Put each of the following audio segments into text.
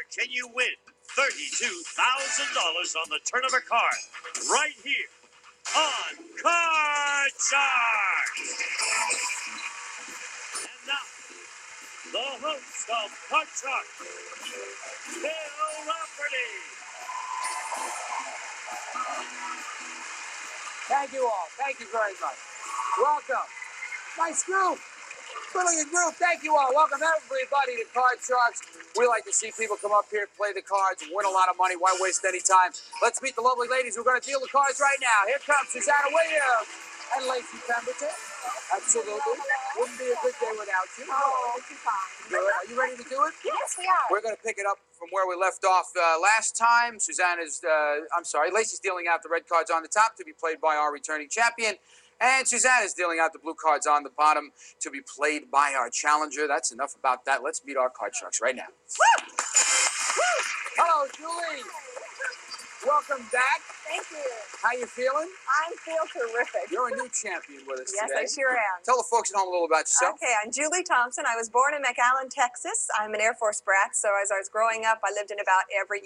can you win $32,000 on the turn of a card right here on Card Sharks. And now, the host of Card Sharks, Bill Rafferty. Thank you all. Thank you very much. Welcome. Nice group. Brilliant group. Thank you all. Welcome everybody to Card Sharks. We like to see people come up here, play the cards, win a lot of money. Why waste any time? Let's meet the lovely ladies who are going to deal the cards right now. Here comes Susanna Williams and Lacey Pemberton. Absolutely. Wouldn't be a good day without you. Oh, this is fine. Good. Are you ready to do it? Yes, we are. We're going to pick it up from where we left off last time. Lacey's dealing out the red cards on the top to be played by our returning champion. And Susanna's dealing out the blue cards on the bottom to be played by our challenger. That's enough about that. Let's meet our Card Sharks right now. Woo! Woo! Hello, Julie. Welcome back. Thank you. How you feeling? I feel terrific. You're a new champion with us Yes, today. I sure am. Tell the folks at home a little about yourself. Okay, I'm Julie Thompson. I was born in McAllen, Texas. I'm an Air Force brat, so as I was growing up, I lived in about every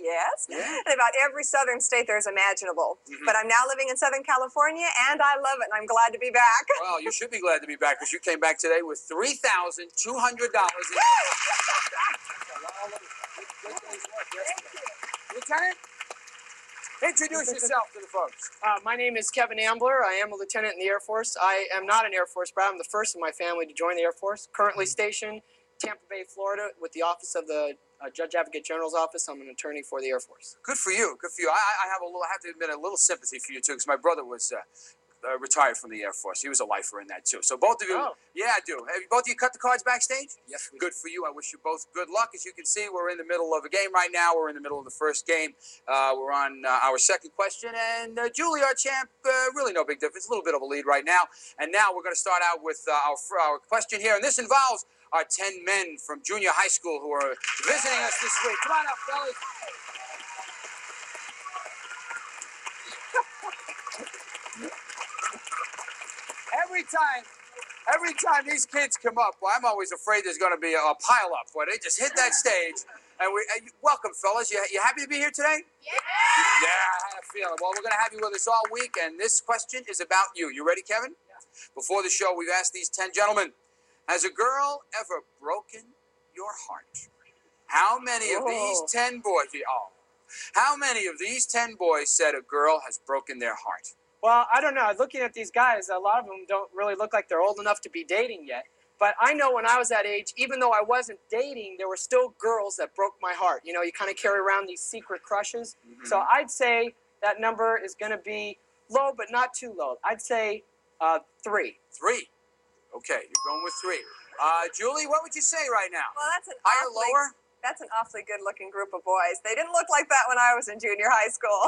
southern state there's imaginable. But I'm now living in Southern California, and I love it, and I'm glad to be back. Well, you should be glad to be back because you came back today with $3,200 in Lieutenant, introduce yourself to the folks. My name is Kevin Ambler. I am a lieutenant in the Air Force. I am not an Air Force brat. I'm the first in my family to join the Air Force. Currently stationed Tampa Bay, Florida, with the office of the Judge Advocate General's office. I'm an attorney for the Air Force. Good for you. Good for you. I have to admit a little sympathy for you too, because my brother was retired from the Air Force. He was a lifer in that too. So both of you, yeah, I do. Have both of you cut the cards backstage? Yes, we Good for you. I wish you both good luck. As you can see, we're in the middle of a game right now. We're in the middle of the first game. We're on our second question, and Julie, our champ, really no big difference. A little bit of a lead right now. And now we're going to start out with our question here, and this involves our 10 men from junior high school who are visiting us this week. Come on up, fellas. Every time these kids come up, well, I'm always afraid there's going to be a pile-up where they just hit that stage. And welcome, fellas. You happy to be here today? Yeah. Yeah, I had a feeling. Well, we're going to have you with us all week, and this question is about you. You ready, Kevin? Yeah. Before the show, we've asked these 10 gentlemen, has a girl ever broken your heart? How many of these 10 boys? How many of these 10 boys said a girl has broken their heart? Well, I don't know. Looking at these guys, a lot of them don't really look like they're old enough to be dating yet. But I know when I was that age, even though I wasn't dating, there were still girls that broke my heart. You know, you kind of carry around these secret crushes. So I'd say that number is going to be low, but not too low. I'd say 3. 3. Okay, you're going with 3. Julie, what would you say right now? Well, that's an higher, lower? That's an awfully good-looking group of boys. They didn't look like that when I was in junior high school.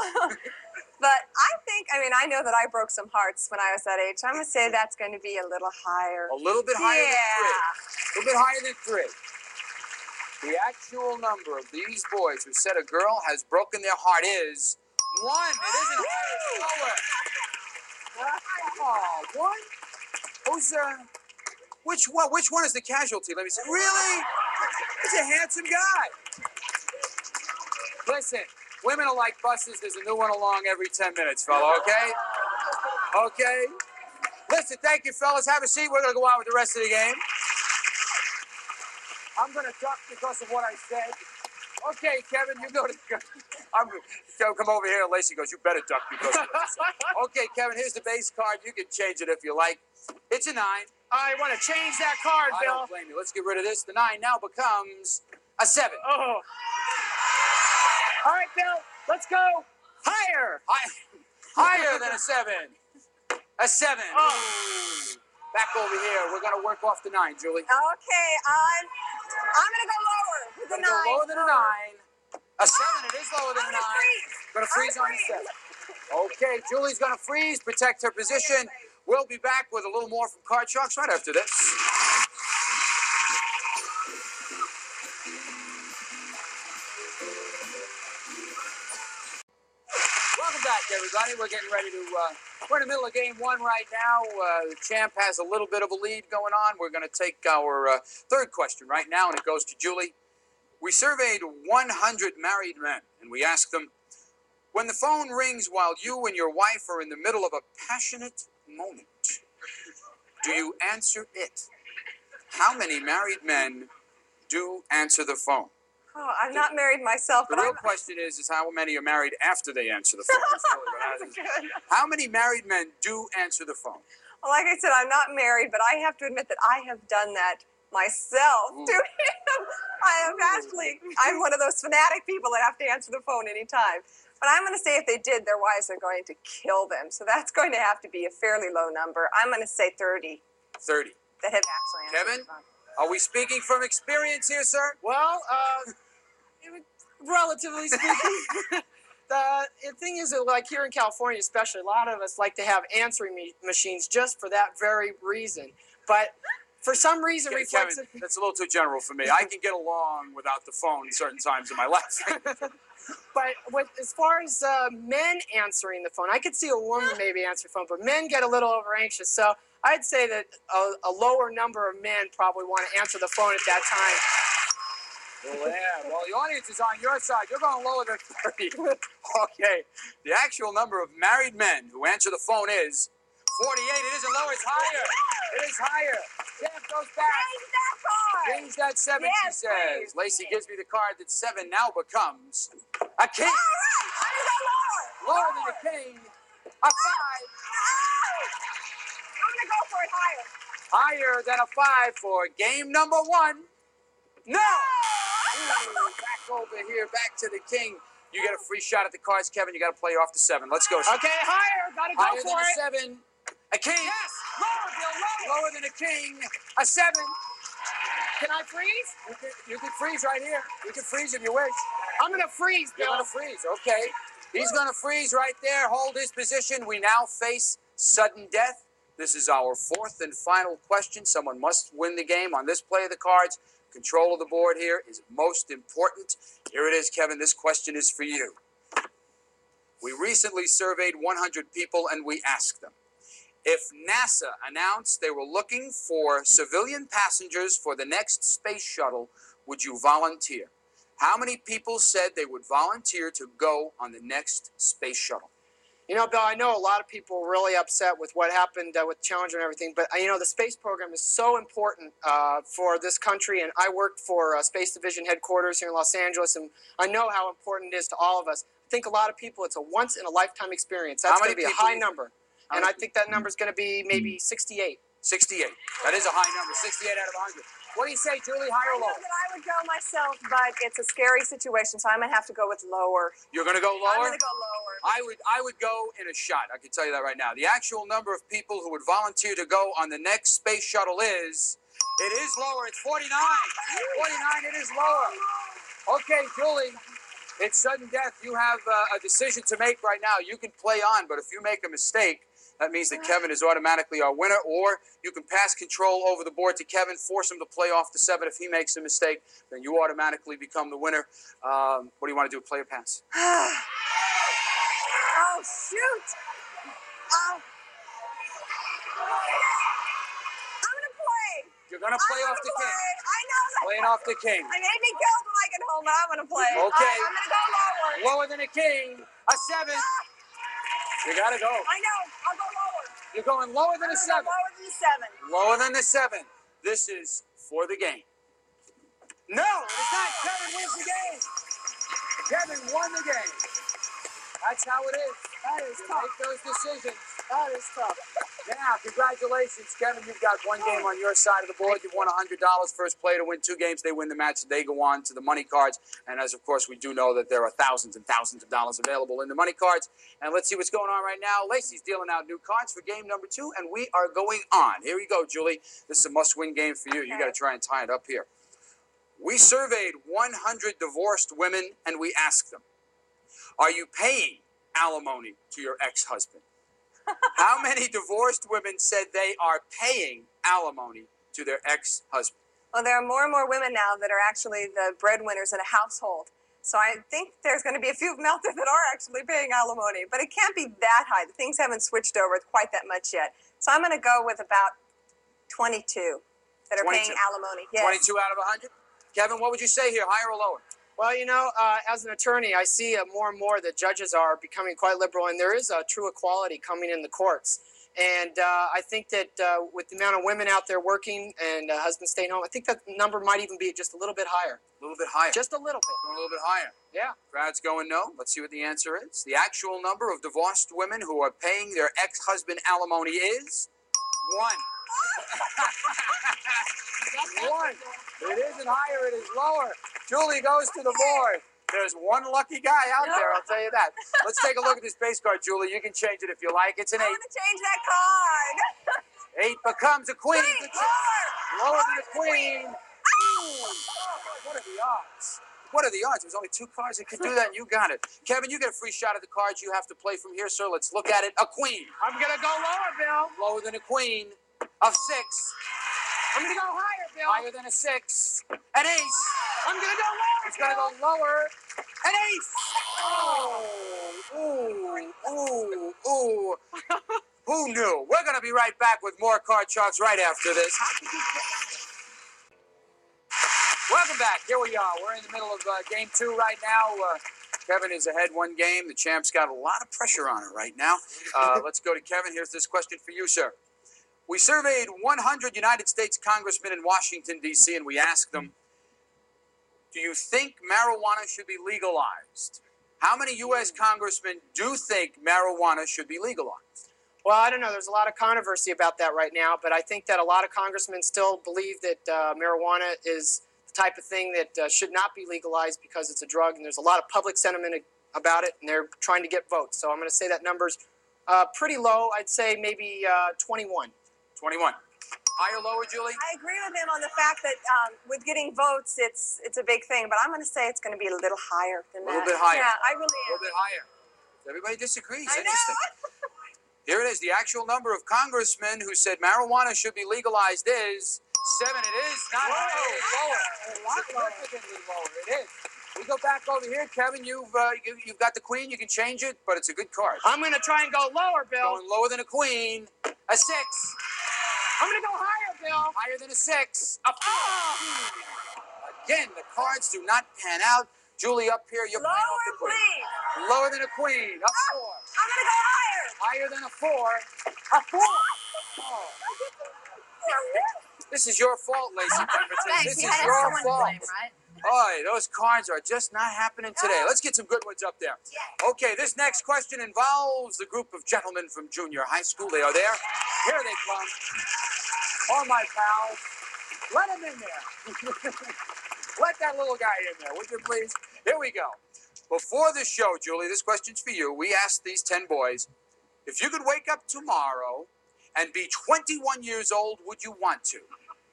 But I know that I broke some hearts when I was that age. I'm going to say that's going to be a little higher. A little bit higher than 3. A little bit higher than 3. The actual number of these boys who said a girl has broken their heart is 1. It isn't higher, it's lower. 1? Who's, which one is the casualty? Let me see. Really? He's a handsome guy. Listen. Women are like buses. There's a new one along every 10 minutes, fella, okay? Okay? Listen, thank you, fellas. Have a seat. We're going to go on with the rest of the game. I'm going to duck because of what I said. Okay, Kevin, you go to... come over here. And Lacey goes, you better duck because of what I said. Okay, Kevin, here's the base card. You can change it if you like. It's a 9. I want to change that card, Bill. I don't blame you. Let's get rid of this. The 9 now becomes a 7. Oh. All right, Bill, let's go higher. Higher than a 7. A 7. Oh. Back over here. We're going to work off the 9, Julie. Okay, I'm going to go lower with the 9. Go lower than a 9. A 7, it is lower than a 9. Going to freeze on the 7. Okay, Julie's going to freeze, protect her position. We'll be back with a little more from Card Sharks right after this. Welcome back, everybody. We're getting ready to, we're in the middle of game 1 right now. The champ has a little bit of a lead going on. We're going to take our third question right now, and it goes to Julie. We surveyed 100 married men, and we asked them, when the phone rings while you and your wife are in the middle of a passionate moment, do you answer it? How many married men do answer the phone? Oh, I'm not married myself, The but real question is how many are married after they answer the phone. That's really what matters. How many married men do answer the phone? Well, like I said, I'm not married, but I have to admit that I have done that myself to him. I'm one of those fanatic people that have to answer the phone anytime. But I'm going to say if they did, their wives are going to kill them. So that's going to have to be a fairly low number. I'm going to say 30. 30. That have actually answered Kevin, the phone. are we speaking from experience here, sir? Well, relatively speaking, the thing is that, like here in California especially, a lot of us like to have answering machines just for that very reason. But for some reason, Kevin, that's a little too general for me. I can get along without the phone certain times in my life. But as far as men answering the phone, I could see a woman maybe answer the phone, but men get a little over anxious. So I'd say that a lower number of men probably want to answer the phone at that time. Well, yeah. Well, the audience is on your side. You're going lower than 30. Okay. The actual number of married men who answer the phone is 48. It isn't lower. It's higher. It is higher. Jeff goes back. Change that card. Change that 7, Yes, she says. please. Lacey gives me the card that 7 now becomes a king. All right. I'm going to go lower. Lower than a king. A 5. I'm going to go for it higher. Higher than a 5 for game number 1. No! Ooh, back over here, back to the king. You get a free shot at the cards, Kevin. You got to play off the 7. Let's go. Okay, higher. Got to go Higher for than it. a 7. A king. Yes, lower, Bill, lower. Lower than a king. A 7. Can I freeze? You can freeze right here. You can freeze if you wish. I'm going to freeze, Bill. You're going to freeze. Okay. He's going to freeze right there. Hold his position. We now face sudden death. This is our 4th and final question. Someone must win the game on this play of the cards. Control of the board here is most important. Here it is, Kevin. This question is for you. We recently surveyed 100 people, and we asked them, if NASA announced they were looking for civilian passengers for the next space shuttle, would you volunteer? How many people said they would volunteer to go on the next space shuttle? You know, Bill, I know a lot of people were really upset with what happened with Challenger and everything, but, you know, the space program is so important for this country, and I worked for Space Division headquarters here in Los Angeles, and I know how important it is to all of us. I think a lot of people, it's a once-in-a-lifetime experience. That's going to be a high number, and I think that number is going to be maybe 68. 68. That is a high number, 68 out of 100. What do you say, Julie, higher or I know lower? that I would go myself, but it's a scary situation, so I'm going to have to go with lower. You're going to go lower? I'm going to go lower. I would go in a shot. I can tell you that right now. The actual number of people who would volunteer to go on the next space shuttle is, it is lower. It's 49. 49, it is lower. Okay, Julie, it's sudden death. You have a decision to make right now. You can play on, but if you make a mistake, that means that Kevin is automatically our winner, or you can pass control over the board to Kevin, force him to play off the 7. If he makes a mistake, then you automatically become the winner. What do you want to do, play or pass? Oh, shoot. I'm going to play. You're going to play off the king. I know that. Playing off the king. I may be killed when I get home, but I'm going to play. Okay. All right, I'm going to go lower. Lower than a king. A 7. You got to go. I know. I'll go lower. You're going lower than a 7. Lower than the 7. Lower than the 7. This is for the game. No, it's not. Kevin wins the game. Kevin won the game. That's how it is. That is You tough. make those decisions. That is tough. Now, congratulations, Kevin. You've got one game on your side of the board. You've won $100. First player to win 2 games, they win the match. They go on to the money cards. And as, of course, we do know that there are thousands and thousands of dollars available in the money cards. And let's see what's going on right now. Lacey's dealing out new cards for game number 2, and we are going on. Here we go, Julie. This is a must-win game for you. You got to try and tie it up here. We surveyed 100 divorced women, and we asked them, are you paying alimony to your ex-husband? How many divorced women said they are paying alimony to their ex-husband? Well, there are more and more women now that are actually the breadwinners in a household. So I think there's going to be a few of them out there that are actually paying alimony. But it can't be that high. The things haven't switched over quite that much yet. So I'm going to go with about 22 that are 22. paying alimony. Yes. 22 out of 100? Kevin, what would you say here, higher or lower? Well, as an attorney, I see more and more that judges are becoming quite liberal, and there is a true equality coming in the courts. And I think that with the amount of women out there working and husbands staying home, I think that number might even be just a little bit higher. A little bit higher. Just a little bit. A little bit higher. Yeah. Crowd's going no. Let's see what the answer is. The actual number of divorced women who are paying their ex-husband alimony is 1. 1. It isn't higher, it is lower. Julie goes to the board. There's one lucky guy out there, I'll tell you that. Let's take a look at this base card, Julie. You can change it if you like. It's an 8. I want to change that card. 8 becomes a queen. Lower. Lower than a queen. Ooh. What are the odds? What are the odds? There's only 2 cards that could do that, and you got it. Kevin, you get a free shot at the cards you have to play from here, sir. Let's look at it. A queen. I'm going to go lower, Bill. Lower than a queen. A 6. I'm going to go higher, Bill. Higher than a 6. An ace. I'm going to go lower. It's going to go lower. An ace. Oh. Ooh. Ooh. Ooh. Who knew? We're going to be right back with more card charts right after this. Welcome back. Here we are. We're in the middle of game 2 right now. Kevin is ahead 1 game. The champ's got a lot of pressure on her right now. Let's go to Kevin. Here's this question for you, sir. We surveyed 100 United States congressmen in Washington, D.C., and we asked them, do you think marijuana should be legalized? How many U.S. congressmen do think marijuana should be legalized? Well, I don't know. There's a lot of controversy about that right now, but I think that a lot of congressmen still believe that marijuana is the type of thing that should not be legalized because it's a drug, and there's a lot of public sentiment about it, and they're trying to get votes. So I'm going to say that number's pretty low. I'd say maybe 21. 21. Higher, lower, Julie? I agree with him on the fact that with getting votes, it's a big thing. But I'm going to say it's going to be a little higher than that. A little bit higher. Yeah, I really am. A little bit higher. Everybody disagrees. I Interesting. know. Here it is. The actual number of congressmen who said marijuana should be legalized is 7. It is not higher. It is lower. Significantly lower. It is. We go back over here, Kevin. You've got the queen. You can change it, but it's a good card. I'm going to try and go lower, Bill. Going lower than a queen. A 6. I'm going to go higher, Bill. Higher than a 6. A 4. Again, the cards do not pan out. Julie, up here, you're playing off the queen. Please. Lower than a queen. A 4. I'm going to go higher. Higher than a 4. A 4. Oh. This is your fault, Lacey Pemberton. Thanks. This You is had your someone to fault. blame, right? Boy, those cards are just not happening today. Let's get some good ones up there. Okay, this next question involves the group of gentlemen from junior high school. They are there. Here they come. All my pals. Let them in there. Let that little guy in there, would you please? Here we go. Before the show, Julie, this question's for you. We asked these 10 boys, if you could wake up tomorrow and be 21 years old, would you want to?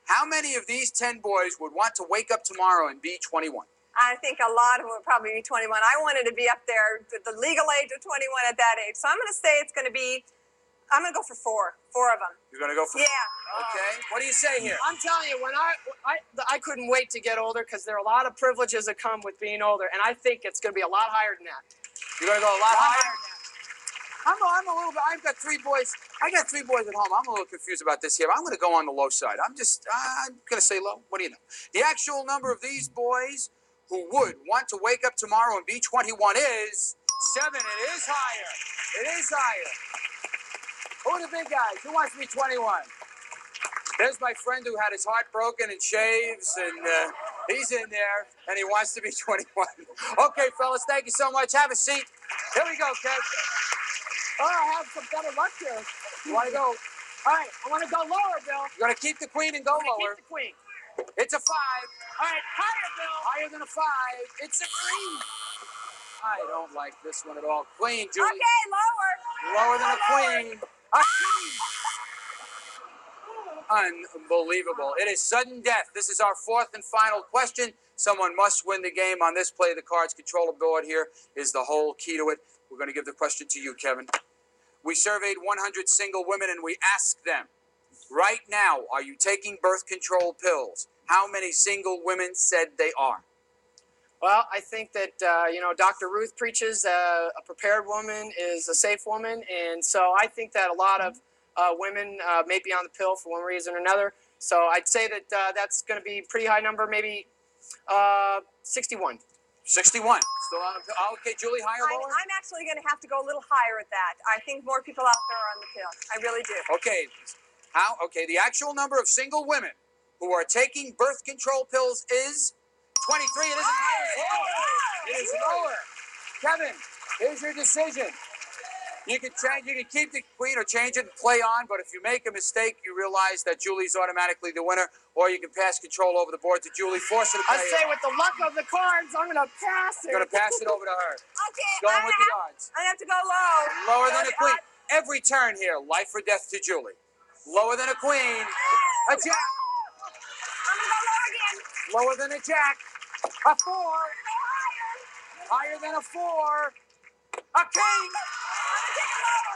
How many of these 10 boys would want to wake up tomorrow and be 21? I think a lot of them would probably be 21. I wanted to be up there with the legal age of 21 at that age. So I'm going to say it's going to be, I'm going to go for 4. 4 of them. You're going to go for Yeah. Okay. What do you say here? I'm telling you, when I couldn't wait to get older because there are a lot of privileges that come with being older, and I think it's going to be a lot higher than that. You're going to go a lot higher? I'm a little bit, I've got 3 boys. I got 3 boys at home. I'm a little confused about this here. I'm going to go on the low side. I'm going to say low. What do you know? The actual number of these boys who would want to wake up tomorrow and be 21 is 7. It is higher. It is higher. Who are the big guys? Who wants to be 21? There's my friend who had his heart broken and shaves, and he's in there, and he wants to be 21. Okay, fellas, thank you so much. Have a seat. Here we go, Kev. Oh, I have some better luck here. You want to go? All right, I want to go lower, Bill. You're going to keep the queen and go I'm gonna lower. keep the queen. It's a 5. All right, higher, Bill. Higher than a 5. It's a queen. I don't like this one at all. Queen, Julie. Okay, lower. Lower than a queen. A queen. Unbelievable. It is sudden death. This is our 4th and final question. Someone must win the game on this play. The cards controller board here is the whole key to it. We're going to give the question to you, Kevin. We surveyed 100 single women, and we asked them, right now, are you taking birth control pills? How many single women said they are? Well, I think that, Dr. Ruth preaches a prepared woman is a safe woman. And so I think that a lot of women may be on the pill for one reason or another. So I'd say that that's going to be a pretty high number, maybe 61. 61. Still on the pill. Oh, okay, Julie, higher, lower? I'm actually going to have to go a little higher at that. I think more people out there are on the pill. I really do. Okay. Okay, the actual number of single women who are taking birth control pills is 23. It isn't higher. It is lower. Kevin, here's your decision. You can change. You can keep the queen or change it and play on. But if you make a mistake, you realize that Julie's automatically the winner, or you can pass control over the board to Julie, force her to play. I say, with the luck of the cards, I'm gonna pass it. You're gonna pass it over to her. Okay. Going with the odds. I have to go low. Lower than a queen. Every turn here, life or death to Julie. Lower than a queen. A jack. I'm gonna go low again. Lower than a jack. A 4. Higher than a 4. A king.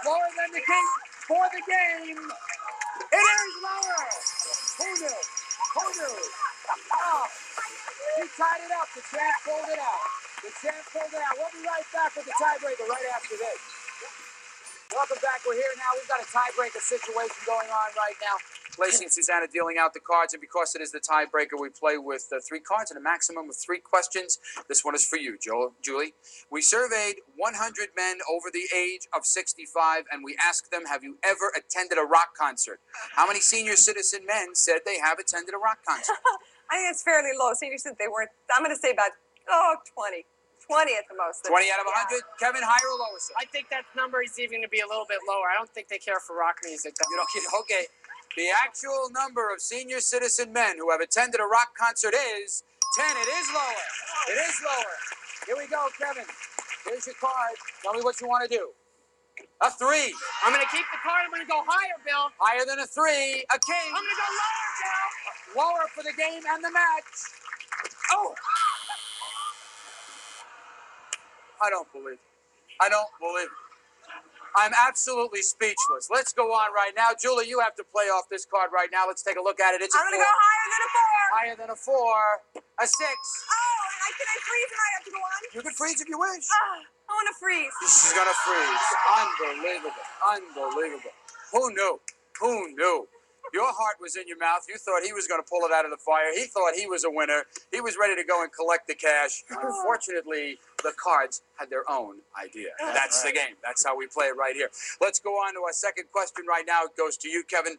Lower than the king for the game. It is lower. Who knew? Who knew? Oh, he tied it up. The champ pulled it out. The champ pulled it out. We'll be right back with the tiebreaker right after this. Welcome back. We're here now. We've got a tiebreaker situation going on right now. Lacey and Susanna dealing out the cards, and because it is the tiebreaker, we play with 3 cards and a maximum of 3 questions. This one is for you, Julie. We surveyed 100 men over the age of 65, and we asked them, have you ever attended a rock concert? How many senior citizen men said they have attended a rock concert? I think it's fairly low. Senior said they weren't. I'm going to say about 20. 20 at the most. 20 out of 100. Yeah. Kevin, higher or lower, sir? I think that number is even going to be a little bit lower. I don't think they care for rock music. You don't get okay. The actual number of senior citizen men who have attended a rock concert is 10. It is lower. It is lower. Here we go, Kevin. Here's your card. Tell me what you want to do. A 3. I'm going to keep the card. I'm going to go higher, Bill. Higher than a 3. A king. I'm going to go lower, Bill. Lower for the game and the match. Oh! I don't believe it. I don't believe it. I'm absolutely speechless. Let's go on right now. Julie, you have to play off this card right now. Let's take a look at it. It's a 4. I'm going to go higher than a 4. Higher than a 4. A 6. Oh, and can I freeze and I have to go on? You can freeze if you wish. I want to freeze. She's going to freeze. Unbelievable. Unbelievable. Who knew? Who knew? Your heart was in your mouth. You thought he was going to pull it out of the fire. He thought he was a winner. He was ready to go and collect the cash. Unfortunately, the cards had their own idea. That's the game. That's how we play it right here. Let's go on to our second question right now. It goes to you, Kevin.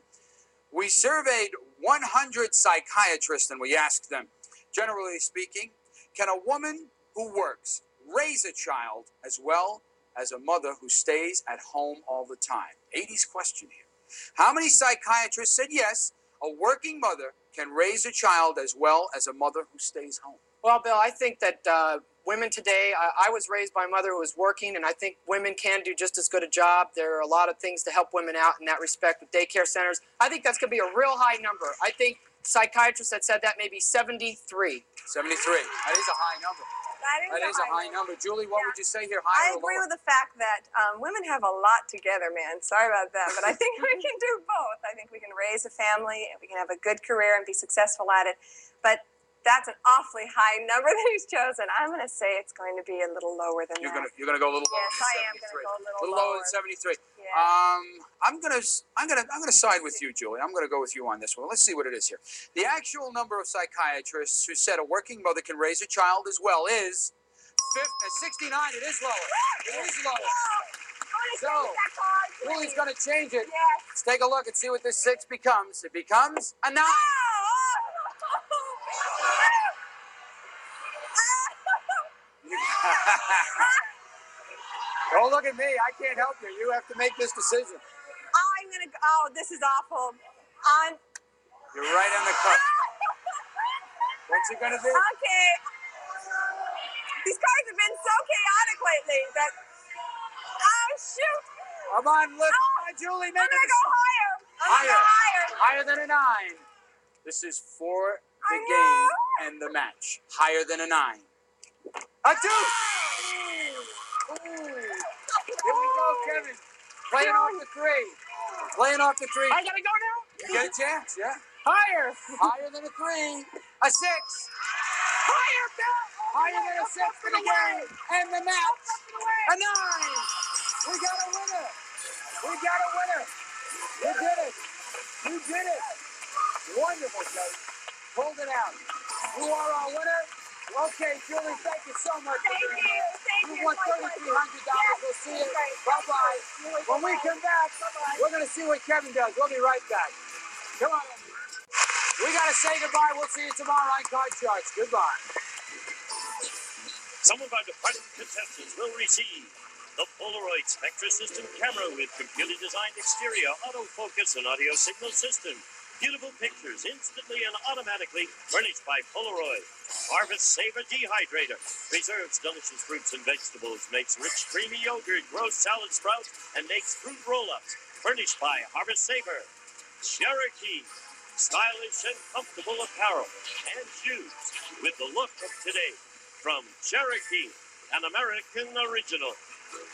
We surveyed 100 psychiatrists, and we asked them, generally speaking, can a woman who works raise a child as well as a mother who stays at home all the time? 80s question here. How many psychiatrists said yes, a working mother can raise a child as well as a mother who stays home? Well, Bill, I think that women today, I was raised by a mother who was working, and I think women can do just as good a job. There are a lot of things to help women out in that respect with daycare centers. I think that's going to be a real high number. I think psychiatrists that said that may be 73. 73. That is a high number. That is a high number. Julie, what would you say here? I agree with the fact that women have a lot together, man. Sorry about that, but I think we can do both. I think we can raise a family, and we can have a good career and be successful at it. But that's an awfully high number that he's chosen. I'm going to say it's going to be a little lower than that. You're going to go a little lower. Yes, I am going to go a little lower than 73. Yeah. I'm going to side with you, Julie. I'm going to go with you on this one. Let's see what it is here. The actual number of psychiatrists who said a working mother can raise a child as well is 69. It is lower. It is lower. So, Julie's going to change it. Yes. Let's take a look and see what this 6 becomes. It becomes a 9. Don't look at me. I can't help you. You have to make this decision. I'm going to go. Oh, this is awful. You're right on the cuff. What's it going to be? Okay. These cards have been so chaotic lately that. Oh, shoot. Come on, lift. Come on, Julie. Make I'm going to go higher. Higher than a 9. This is for the game and the match. Higher than a 9. A 2. Here we go, Kevin. Playing off the 3. Playing off the 3. I gotta go now? You get a chance, yeah. Higher. Higher than a 3. A 6. Higher, Bill. Higher than a 6 for the game and the match. A 9. We got a winner. We got a winner. You did it. You did it. Wonderful, Kevin. Pulled it out. You are our winner. Okay, Julie, thank you so much. Thank you. Thank You you. won My pleasure. $3,300. We'll see you. Bye-bye. When we come back, we're going to see what Kevin does. We'll be right back. Come on. We got to say goodbye. We'll see you tomorrow on Card Charts. Goodbye. Some of our departing contestants will receive the Polaroid Spectra System camera with computer-designed exterior, autofocus, and audio signal system. Beautiful pictures instantly and automatically furnished by Polaroid. Harvest Saver Dehydrator preserves delicious fruits and vegetables, makes rich creamy yogurt, grows salad sprouts, and makes fruit roll-ups. Furnished by Harvest Saver. Cherokee, stylish and comfortable apparel and shoes with the look of today. From Cherokee, an American original.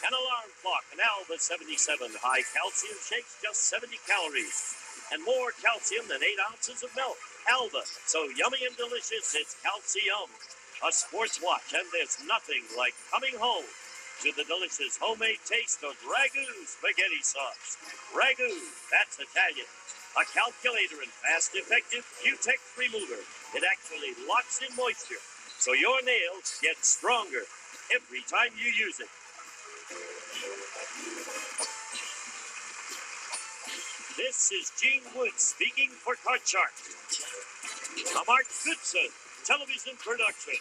An alarm clock, an Alba 77, high calcium shakes, just 70 calories. And more calcium than 8 ounces of milk. Alba, so yummy and delicious, it's calcium. A sports watch, and there's nothing like coming home to the delicious homemade taste of Ragu spaghetti sauce. Ragu, that's Italian. A calculator and fast, effective Q-Tex remover. It actually locks in moisture, so your nails get stronger every time you use it. This is Gene Wood speaking for Card Chart. I'm Art Goodson, television production.